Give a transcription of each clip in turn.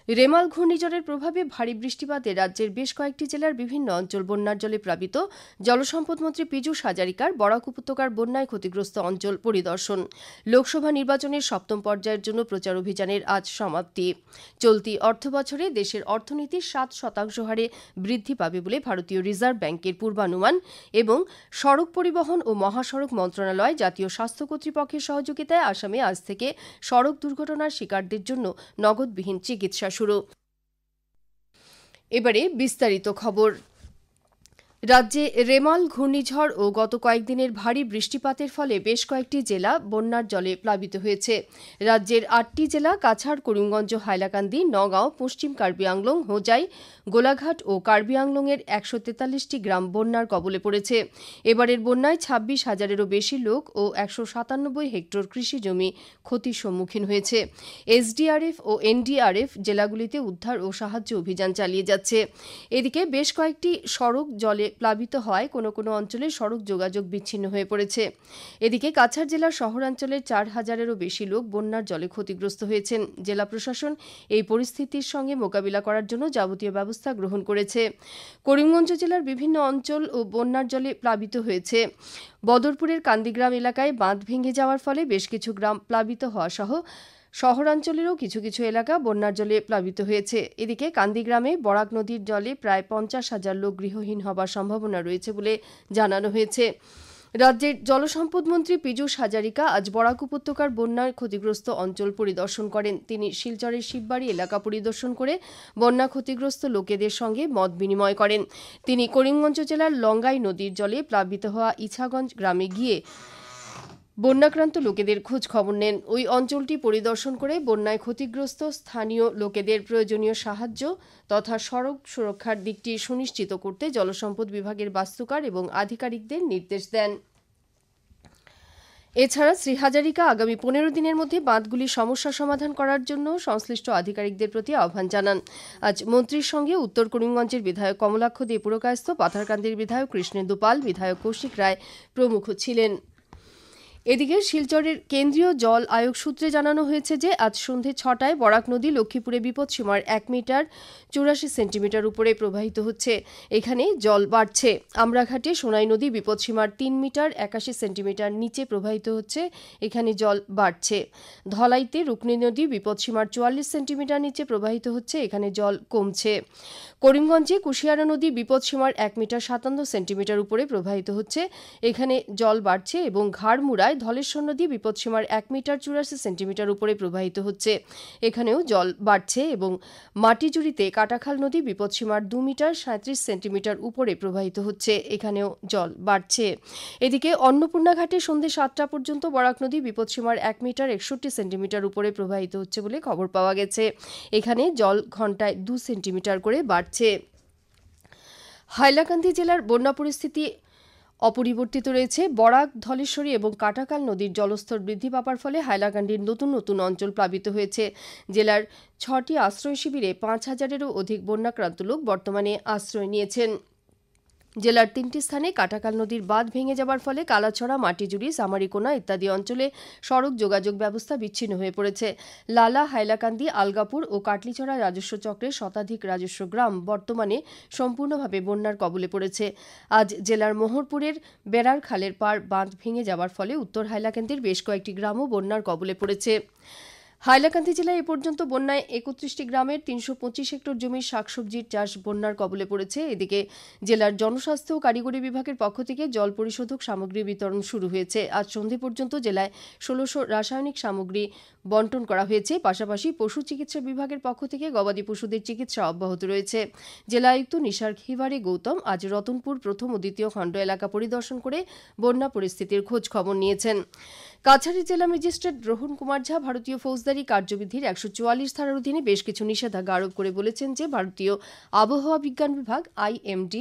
রেমাল ঘূর্ণিঝড়ের প্রভাবে ভারী বৃষ্টিপাতে রাজ্যের বেশ কয়েকটি জেলার বিভিন্ন অঞ্চল বন্যার জলে প্লাবিত। জলসম্পদ মন্ত্রী পীযূষ হাজারিকার বরাক উপত্যকার বন্যায় ক্ষতিগ্রস্ত অঞ্চল পরিদর্শন। লোকসভা নির্বাচনের সপ্তম পর্যায়ের জন্য প্রচার অভিযানের আজ সমাপ্তি। চলতি অর্থবছরে দেশের অর্থনীতি 7% হারে বৃদ্ধি পাবে বলে ভারতীয় রিজার্ভ ব্যাংকের পূর্বানুমান এবং সড়ক পরিবহন ও মহাসড়ক মন্ত্রণালয় জাতীয় স্বাস্থ্য কর্তৃপক্ষের সহযোগিতায় আসামে আজ থেকে সড়ক দুর্ঘটনার শিকারদের জন্য নগদবিহীন চিকিৎসা শুরু। এবারে বিস্তারিত খবর। রাজ্যে রেমাল ঘূর্ণিঝড় ও গত কয়েকদিনের ভারী বৃষ্টিপাতের ফলে বেশ কয়েকটি জেলা বন্যার জলে প্লাবিত হয়েছে। রাজ্যের 8টি জেলা কাছাড়, করিমগঞ্জ, হাইলাকান্দি, নগাঁও, পশ্চিম কার্বি আংলং, হোজাই, গোলাঘাট ও কার্বি আংলংয়ের 143টি গ্রাম বন্যার কবলে পড়েছে। এবারের বন্যায় 26,000-এরও বেশি লোক ও 197 হেক্টর কৃষি জমি ক্ষতির সম্মুখীন হয়েছে। এসডিআরএফ ও এনডিআরএফ জেলাগুলিতে উদ্ধার ও সাহায্য অভিযান চালিয়ে যাচ্ছে। এদিকে বেশ কয়েকটি সড়ক জলে প্লাবিত হওয়ায় কোনো কোনো অঞ্চলে সড়ক যোগাযোগ বিচ্ছিন্ন হয়ে পড়েছে। এদিকে কাছাড় জেলার শহরাঞ্চলের 4,000-এরও বেশি লোক বন্যার জলে ক্ষতিগ্রস্ত হয়েছেন। জেলা প্রশাসন এই পরিস্থিতির সঙ্গে মোকাবিলা করার জন্য যাবতীয় ব্যবস্থা গ্রহণ করেছে। করিমগঞ্জ জেলার বিভিন্ন অঞ্চল ও বন্যার জলে প্লাবিত হয়েছে। বদরপুরের কান্দিগ্রাম এলাকায় বাঁধ ভেঙে যাওয়ার ফলে বেশ কিছু গ্রাম প্লাবিত হওয়া সহ শহরাঞ্চলেরও কিছু কিছু এলাকা বন্যার জলে প্লাবিত হয়েছে। এদিকে কান্দিগ্রামে বরাক নদীর জলে প্রায় 50,000 লোক গৃহহীন হবার সম্ভাবনা রয়েছে বলে জানানো হয়েছে। রাজ্যের জলসম্পদ মন্ত্রী পীযূষ হাজারিকা আজ বরাক উপত্যকার বন্যায় ক্ষতিগ্রস্ত অঞ্চল পরিদর্শন করেন। তিনি শিলচরের শিববাড়ি এলাকা পরিদর্শন করে বন্যা ক্ষতিগ্রস্ত লোকেদের সঙ্গে মত বিনিময় করেন। তিনি করিমগঞ্জ জেলার লঙ্গাই নদীর জলে প্লাবিত হওয়া ইছাগঞ্জ গ্রামে গিয়ে বন্যাক্রান্ত লোকেদের খোঁজ খবর নেন। ওই অঞ্চলটি পরিদর্শন করে বন্যায় ক্ষতিগ্রস্ত স্থানীয় লোকেদের প্রয়োজনীয় সাহায্য তথা সড়ক সুরক্ষার দিকটি সুনিশ্চিত করতে জলসম্পদ বিভাগের বাস্তুকার এবং আধিকারিকদের নির্দেশ দেন। এছাড়া শ্রী হাজারিকা আগামী 15 দিনের মধ্যে বাঁধগুলির সমস্যা সমাধান করার জন্য সংশ্লিষ্ট আধিকারিকদের প্রতি আহ্বান জানান। আজ মন্ত্রীর সঙ্গে উত্তর করিমগঞ্জের বিধায়ক কমলাক্ষ দে পুরকায়স্থ, পাথারকান্দির বিধায়ক কৃষ্ণেন্দু পাল, বিধায়ক কৌশিক রায় প্রমুখ ছিলেন। এদিকে শিলচরের কেন্দ্রীয় জল আয়োগ সূত্রে জানানো হয়েছে যে আজ সন্ধে 6টায় বরাক নদী লক্ষ্মীপুরে বিপদসীমার 1 মিটার 84 সেন্টিমিটার উপরে প্রবাহিত হচ্ছে। এখানে জল বাড়ছে। আমরাঘাটে সোনাই নদী বিপদসীমার 3 মিটার 81 সেন্টিমিটার নিচে প্রবাহিত হচ্ছে। এখানে জল বাড়ছে। ধলাইতে রুকনি নদী বিপদসীমার 44 সেন্টিমিটার নিচে প্রবাহিত হচ্ছে। এখানে জল কমছে। করিমগঞ্জে কুশিয়ারা নদী বিপদসীমার 1 মিটার 57 সেন্টিমিটার উপরে প্রবাহিত হচ্ছে। এখানে জল বাড়ছে এবং ঘাড়মুড়ায় ধলেশ্বর নদী বিপদসীমার 1 মিটার 84 সেন্টিমিটার উপরে প্রবাহিত হচ্ছে। এখানেও জল বাড়ছে এবং মাটিজুড়িতে কাটাখাল নদী বিপদসীমার 2 মিটার 37 সেন্টিমিটার উপরে প্রবাহিত হচ্ছে। এখানেও জল বাড়ছে। এদিকে অন্নপূর্ণা ঘাটে সন্ধ্যে 7টা পর্যন্ত বরাক নদী বিপদসীমার 1 মিটার 61 সেন্টিমিটার উপরে প্রবাহিত হচ্ছে বলে খবর পাওয়া গেছে। এখানে জল ঘন্টায় 2 সেন্টিমিটার করে বাড়ছে। হাইলাকান্দি জেলার বন্যা পরিস্থিতি অপরিবর্তিত রয়েছে। বরাক, ধলেশ্বরী এবং কাটাকাল নদীর জলস্তর বৃদ্ধি পাবার ফলে হাইলাকান্দির নতুন নতুন অঞ্চল প্লাবিত হয়েছে। জেলার 6টি আশ্রয় শিবিরে 5,000-এরও অধিক বন্যাক্রান্ত লোক বর্তমানে আশ্রয় নিয়েছেন। জেলার 3টি স্থানে কাটাকাল নদীর বাঁধ ভেঙে যাবার ফলে কালাছড়া, মাটিজুড়ি, সামারিকোনা ইত্যাদি অঞ্চলে সড়ক যোগাযোগ ব্যবস্থা বিচ্ছিন্ন হয়ে পড়েছে। লালা, হাইলাকান্দি, আলগাপুর ও কাটলিছড়া রাজস্ব চক্রের শতাধিক রাজস্ব গ্রাম বর্তমানে সম্পূর্ণভাবে বন্যার কবলে পড়েছে। আজ জেলার মোহরপুরের বেড়ার খালের পাড় বাঁধ ভেঙে যাবার ফলে উত্তর হাইলাকান্দির বেশ কয়েকটি গ্রামও বন্যার কবলে পড়েছে। হাইলাকান্দি জেলায় এ পর্যন্ত বন্যায় 31টি গ্রামের 325 হেক্টর জমির শাকসবজির চাষ বন্যার কবলে পড়েছে। এদিকে জেলার জনস্বাস্থ্য ও কারিগরি বিভাগের পক্ষ থেকে জল পরিশোধক সামগ্রী বিতরণ শুরু হয়েছে। আজ সন্ধে পর্যন্ত জেলায় 1600 রাসায়নিক সামগ্রী বন্টন করা হয়েছে। পাশাপাশি পশু চিকিৎসা বিভাগের পক্ষ থেকে গবাদি পশুদের চিকিৎসা অব্যাহত রয়েছে। জেলা আয়ুক্ত নিসার খিভারে গৌতম আজ রতনপুর প্রথম ও দ্বিতীয় খণ্ড এলাকা পরিদর্শন করে বন্যা পরিস্থিতির খোঁজ খবর নিয়েছেন। কাছাড়ি জেলা ম্যাজিস্ট্রেট রোহন কুমার ঝা ভারতীয় ফৌজদারি কার্যবিধির 144 ধারার অধীনে বেশ কিছু নিষেধাজ্ঞা আরোপ করে বলেছেন যে ভারতীয় আবহাওয়া বিজ্ঞান বিভাগ IMD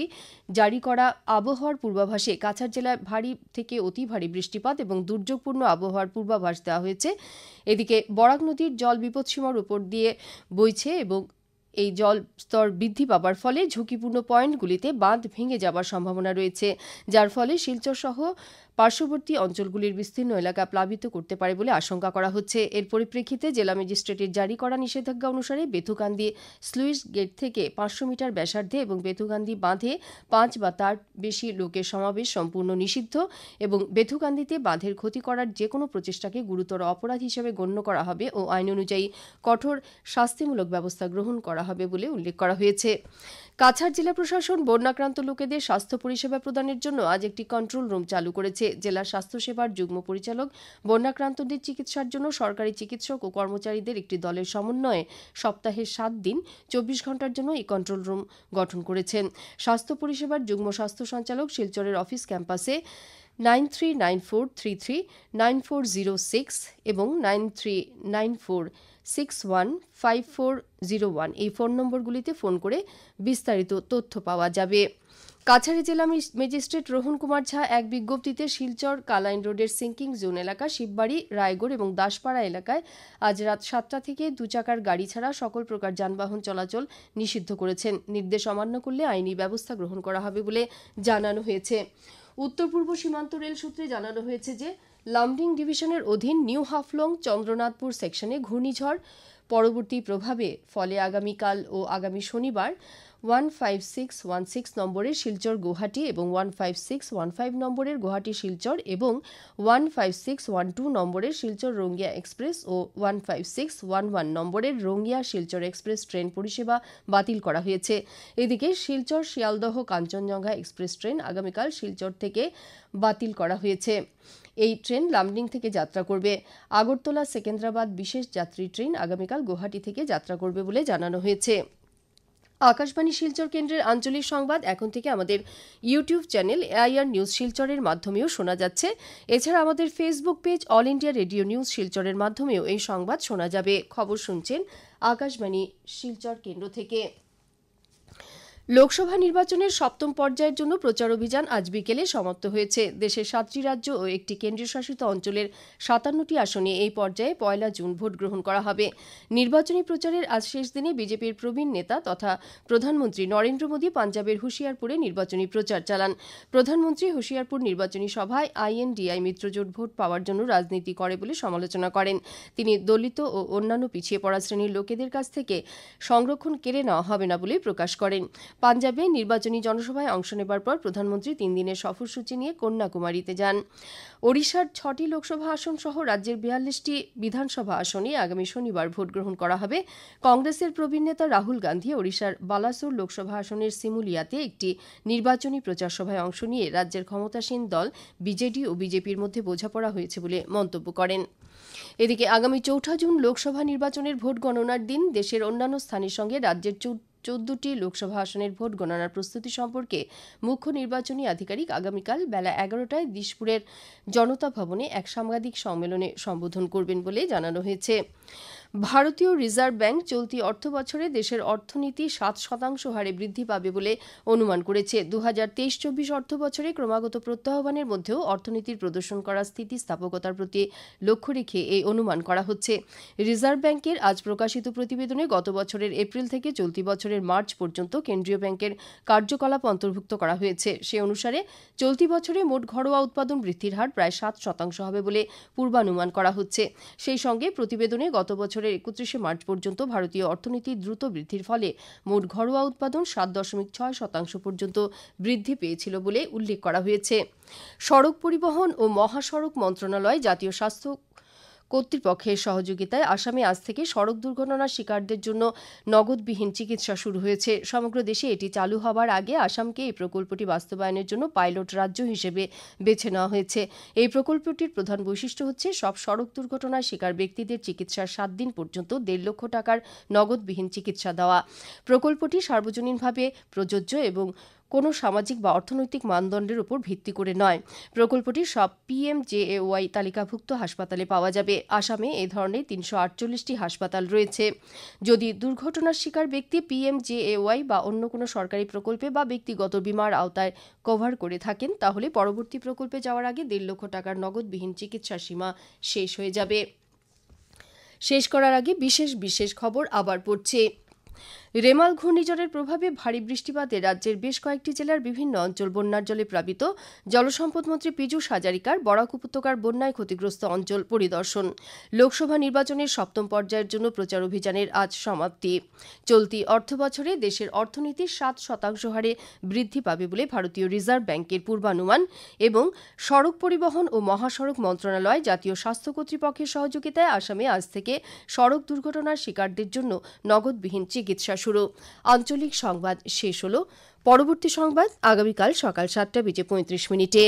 জারি করা আবহাওয়ার পূর্বাভাসে কাছাড় জেলায় ভারী থেকে অতি ভারী বৃষ্টিপাত এবং দুর্যোগপূর্ণ আবহাওয়ার পূর্বাভাস দেওয়া হয়েছে। এদিকে বরাক নদীর জল বিপদসীমার উপর দিয়ে বইছে এবং এই জল স্তর বৃদ্ধি পাবার ফলে ঝুঁকিপূর্ণ পয়েন্টগুলিতে বাঁধ ভেঙে যাবার সম্ভাবনা রয়েছে, যার ফলে শিলচর সহ পার্শ্ববর্তী অঞ্চলগুলির বিস্তীর্ণ এলাকা প্লাবিত করতে পারে বলে আশঙ্কা করা হচ্ছে। এর পরিপ্রেক্ষিতে জেলা ম্যাজিস্ট্রেটের জারি করা নিষেধাজ্ঞা অনুসারে বেথুকান্দি স্লুইস গেট থেকে 500 মিটার ব্যাসার্ধে এবং বেথুকান্দি বাঁধে 5 বা তার বেশি লোকের সমাবেশ সম্পূর্ণ নিষিদ্ধ এবং বেথুকান্দিতে বাঁধের ক্ষতি করার যে কোনো প্রচেষ্টাকে গুরুতর অপরাধ হিসেবে গণ্য করা হবে ও আইন অনুযায়ী কঠোর শাস্তিমূলক ব্যবস্থা গ্রহণ করা হবে বলে উল্লেখ করা হয়েছে। কাছাড় জেলা প্রশাসন বন্যাক্রান্ত লোকেদের স্বাস্থ্য পরিষেবা প্রদানের জন্য আজ একটি কন্ট্রোল রুম চালু করেছে। জেলা স্বাস্থ্যসেবার যুগ্ম পরিচালক বন্যাক্রান্তদের চিকিৎসার জন্য সরকারি চিকিৎসক ও কর্মচারীদের একটি দলের সমন্বয়ে সপ্তাহে 7 দিন 24 ঘণ্টার জন্য এই কন্ট্রোল রুম গঠন করেছেন। স্বাস্থ্য পরিষেবার যুগ্ম স্বাস্থ্য সঞ্চালক শিলচরের অফিস ক্যাম্পাসে 9394339406 এবং 9394615401 এই ফোন নম্বরগুলিতে ফোন করে বিস্তারিত তথ্য পাওয়া যাবে। কাছাড়ি জেলা ম্যাজিস্ট্রেট রোহন কুমার ঝা এক বিজ্ঞপ্তিতে শিলচর কালাইন রোডের সিঙ্কিং জোন এলাকা, শিববাড়ি, রায়গড় এবং দাসপাড়া এলাকায় আজ রাত 7টা থেকে 2 চাকার গাড়ি ছাড়া সকল প্রকার যানবাহন চলাচল নিষিদ্ধ করেছেন। নির্দেশ অমান্য করলে আইনি ব্যবস্থা গ্রহণ করা হবে বলে জানানো হয়েছে। উত্তর পূর্ব সীমান্ত রেল সূত্রে জানানো হয়েছে যে লামডিং ডিভিশনের অধীন নিউ হাফলং চন্দ্রনাথপুর সেকশনে ঘূর্ণিঝড় পরবর্তী প্রভাবে ফলে আগামীকাল ও আগামী শনিবার 15616 নম্বরের শিলচর গুয়াহাটি এবং 15615 নম্বরের গুয়াহাটি শিলচর এবং 15612 নম্বরের শিলচর রঙ্গিয়া এক্সপ্রেস ও 15611 নম্বরের রঙ্গিয়া শিলচর এক্সপ্রেস ট্রেন পরিষেবা বাতিল করা হয়েছে। এদিকে শিলচর শিয়ালদহ কাঞ্চনজঙ্ঘা এক্সপ্রেস ট্রেন আগামীকাল শিলচর থেকে বাতিল করা হয়েছে। এই ট্রেন লামডিং থেকে যাত্রা করবে। আগরতলা সেকেন্দ্রাবাদ বিশেষ যাত্রী ট্রেন আগামীকাল গুয়াহাটি থেকে যাত্রা করবে বলে জানানো হয়েছে। আকাশবাণী শিলচর কেন্দ্রের আঞ্চলিক সংবাদ এখন থেকে আমাদের ইউটিউব চ্যানেল এআইআর নিউজ শিলচরের মাধ্যমেও শোনা যাচ্ছে। এছাড়া আমাদের Facebook page all India radio news শিলচরের মাধ্যমেও এই সংবাদ শোনা যাবে। খবর শুনছেন আকাশবাণী শিলচর কেন্দ্র থেকে। লোকসভা নির্বাচনের 7ম পর্যায়ের জন্য প্রচার অভিযান আজ বিকেলে সমাপ্ত হয়েছে। দেশের 7টি রাজ্য ও একটি কেন্দ্রীয় শাসিত অঞ্চলের 57টি আসনে এই পর্যায়ে 1 জুন ভোট গ্রহণ করা হবে। নির্বাচনী প্রচারের আজ শেষ দিনে বিজেপির প্রবীণ নেতা তথা প্রধানমন্ত্রী নরেন্দ্র মোদী পাঞ্জাবের হুশিয়ারপুরে নির্বাচনী প্রচার চালান। প্রধানমন্ত্রী হুশিয়ারপুর নির্বাচনী সভায় আইএনডিআই মিত্রজোট ভোট পাওয়ার জন্য রাজনীতি করে বলে সমালোচনা করেন। তিনি দলিত ও অন্যান্য পিছিয়ে পড়া শ্রেণীর লোকেদের কাছ থেকে সংরক্ষণ কেড়ে নেওয়া হবে না বলে প্রকাশ করেন। পাঞ্জাবে নির্বাচনী জনসভায় অংশ নেবার পর প্রধানমন্ত্রী 3 দিনের সফরসূচি নিয়ে কন্যাকুমারীতে যান। ওড়িশার 6টি লোকসভা আসন সহ রাজ্যের 42টি বিধানসভা আসনে আগামী শনিবার ভোট গ্রহণ করা হবে। কংগ্রেসের প্রবীণ নেতা রাহুল গান্ধী ওড়িশার বালাসোর লোকসভা আসনের সিমুলিয়াতে একটি নির্বাচনী প্রচার সভায় অংশ নিয়ে রাজ্যের ক্ষমতাসীন দল বিজেডি ও বিজেপির মধ্যে বোঝাপড়া হয়েছে বলে মন্তব্য করেন। এদিকে আগামী 4 জুন লোকসভা নির্বাচনের ভোট গণনার দিন দেশের অন্যান্য স্থানের সঙ্গে রাজ্যের 14টি লোকসভা আসনের ভোট গণনার প্রস্তুতি সম্পর্কে মুখ্য নির্বাচনী আধিকারিক আগামীকাল বেলা 11টায় দিশপুরের জনতা ভবনে এক সাংবাদিক সম্মেলনে সম্বোধন করবেন বলে জানানো হয়েছে। ভারতীয় রিজার্ভ ব্যাংক চলতি অর্থবছরে দেশের অর্থনীতি 7% হারে বৃদ্ধি পাবে বলে অনুমান করেছে। 2023-24 অর্থবছরে ক্রমাগত প্রত্যাহ্বানের মধ্যেও অর্থনীতির প্রদর্শন করা স্থিতিস্থাপকতার প্রতি লক্ষ্য রেখে এই অনুমান করা হচ্ছে। রিজার্ভ ব্যাংকের আজ প্রকাশিত প্রতিবেদনে গত বছরের এপ্রিল থেকে চলতি বছরের মার্চ পর্যন্ত কেন্দ্রীয় ব্যাংকের কার্যকলাপ অন্তর্ভুক্ত করা হয়েছে। সে অনুসারে চলতি বছরে মোট ঘরোয়া উৎপাদন বৃদ্ধির হার প্রায় 7% হবে বলে পূর্বানুমান করা হচ্ছে। সেই সঙ্গে প্রতিবেদনে গত বছরের 31 মার্চ পর্যন্ত ভারতীয় অর্থনীতি দ্রুত বৃদ্ধির ফলে মোট ঘরোয়া উৎপাদন 7.6% পর্যন্ত বৃদ্ধি পেয়েছিল বলে উল্লেখ করা হয়েছে। সড়ক পরিবহন ও মহাসড়ক মন্ত্রণালয় জাতীয় স্বাস্থ্য কর্তৃপক্ষের সহযোগিতায় আসামে আজ থেকে সড়ক দুর্ঘটনার শিকারদের জন্য নগদবিহীন চিকিৎসা শুরু হয়েছে। সমগ্র দেশে এটি চালু হবার আগে আসামকে এই প্রকল্পটি বাস্তবায়নের জন্য পাইলট রাজ্য হিসেবে বেছে নেওয়া হয়েছে। এই প্রকল্পটির প্রধান বৈশিষ্ট্য হচ্ছে সব সড়ক দুর্ঘটনার শিকার ব্যক্তিদের চিকিৎসার 7 দিন পর্যন্ত 1.5 লক্ষ টাকার নগদবিহীন চিকিৎসা দেওয়া। প্রকল্পটি সার্বজনীনভাবে প্রযোজ্য এবং কোনো সামাজিক বা অর্থনৈতিক মানদণ্ডের উপর ভিত্তি করে নয়। প্রকল্পটি সব PMJAY তালিকাভুক্ত হাসপাতালে পাওয়া যাবে। আসামে এই ধরনের 348টি হাসপাতাল রয়েছে। যদি দুর্ঘটনার শিকার ব্যক্তি PMJAY বা অন্য কোনো সরকারি প্রকল্পে বা ব্যক্তিগত বীমার আওতায় কভার করে থাকেন তাহলে পরবর্তী প্রকল্পে যাওয়ার আগে 1.5 লক্ষ টাকার নগদবিহীন চিকিৎসার সীমা শেষ হয়ে যাবে। শেষ করার আগে বিশেষ খবর আবার পড়ছে। রেমাল ঘূর্ণিঝড়ের প্রভাবে ভারী বৃষ্টিপাতে রাজ্যের বেশ কয়েকটি জেলার বিভিন্ন অঞ্চল বন্যার জলে প্লাবিত। জলসম্পদমন্ত্রী পীযূষ হাজারিকার বরাক উপত্যকার বন্যায় ক্ষতিগ্রস্ত অঞ্চল পরিদর্শন। লোকসভা নির্বাচনের সপ্তম পর্যায়ের জন্য প্রচার অভিযানের আজ সমাপ্তি। চলতি অর্থবছরে দেশের অর্থনীতি 7% হারে বৃদ্ধি পাবে বলে ভারতীয় রিজার্ভ ব্যাংকের পূর্বানুমান এবং সড়ক পরিবহন ও মহাসড়ক মন্ত্রণালয় জাতীয় স্বাস্থ্য কর্তৃপক্ষের সহযোগিতায় আসামে আজ থেকে সড়ক দুর্ঘটনার শিকারদের জন্য নগদবিহীন চিকিৎসা শুরু। আঞ্চলিক সংবাদ শেষ হলো। পরবর্তী সংবাদ আগামীকাল সকাল 7:35 মিনিটে।